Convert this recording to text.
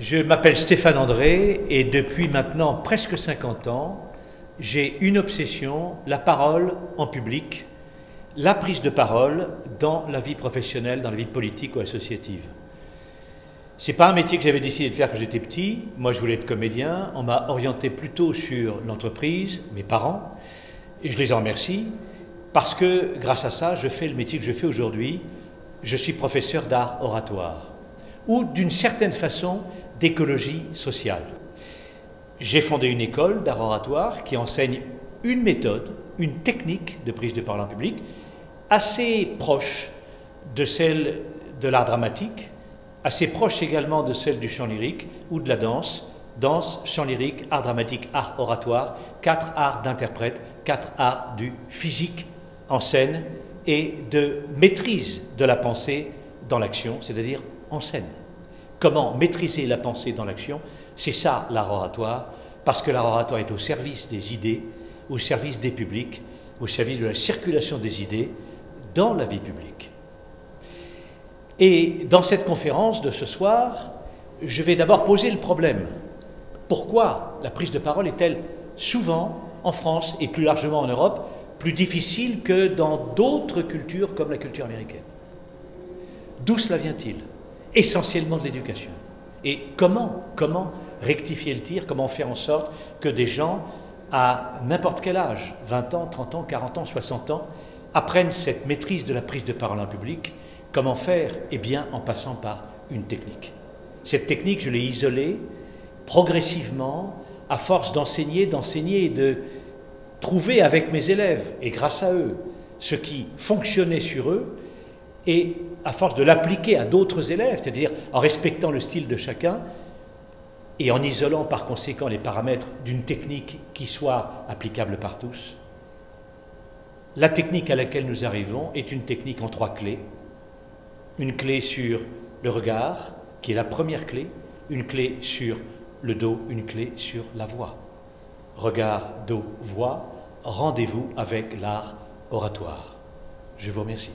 Je m'appelle Stéphane André et depuis maintenant presque 50 ans, j'ai une obsession, la parole en public, la prise de parole dans la vie professionnelle, dans la vie politique ou associative. C'est pas un métier que j'avais décidé de faire quand j'étais petit. Moi, je voulais être comédien. On m'a orienté plutôt sur l'entreprise, mes parents, et je les en remercie parce que grâce à ça, je fais le métier que je fais aujourd'hui. Je suis professeur d'art oratoire ou d'une certaine façon d'écologie sociale. J'ai fondé une école d'art oratoire qui enseigne une méthode, une technique de prise de parole en public assez proche de celle de l'art dramatique, assez proche également de celle du chant lyrique ou de la danse. Danse, chant lyrique, art dramatique, art oratoire, 4 arts d'interprète, 4 arts du physique en scène et de maîtrise de la pensée dans l'action, c'est-à-dire en scène. Comment maîtriser la pensée dans l'action? C'est ça l'art oratoire, parce que l'art oratoire est au service des idées, au service des publics, au service de la circulation des idées dans la vie publique. Et dans cette conférence de ce soir, je vais d'abord poser le problème. Pourquoi la prise de parole est-elle souvent, en France et plus largement en Europe, plus difficile que dans d'autres cultures comme la culture américaine? D'où cela vient-il? Essentiellement de l'éducation. Et comment rectifier le tir, comment faire en sorte que des gens à n'importe quel âge, 20 ans, 30 ans, 40 ans, 60 ans, apprennent cette maîtrise de la prise de parole en public? Comment faire? Eh bien, en passant par une technique. Cette technique, je l'ai isolée progressivement, à force d'enseigner et de trouver avec mes élèves, et grâce à eux, ce qui fonctionnait sur eux, et à force de l'appliquer à d'autres élèves, c'est-à-dire en respectant le style de chacun, et en isolant par conséquent les paramètres d'une technique qui soit applicable par tous. La technique à laquelle nous arrivons est une technique en 3 clés. Une clé sur le regard, qui est la première clé, une clé sur le dos, une clé sur la voix. Regard, dos, voix, rendez-vous avec l'art oratoire. Je vous remercie.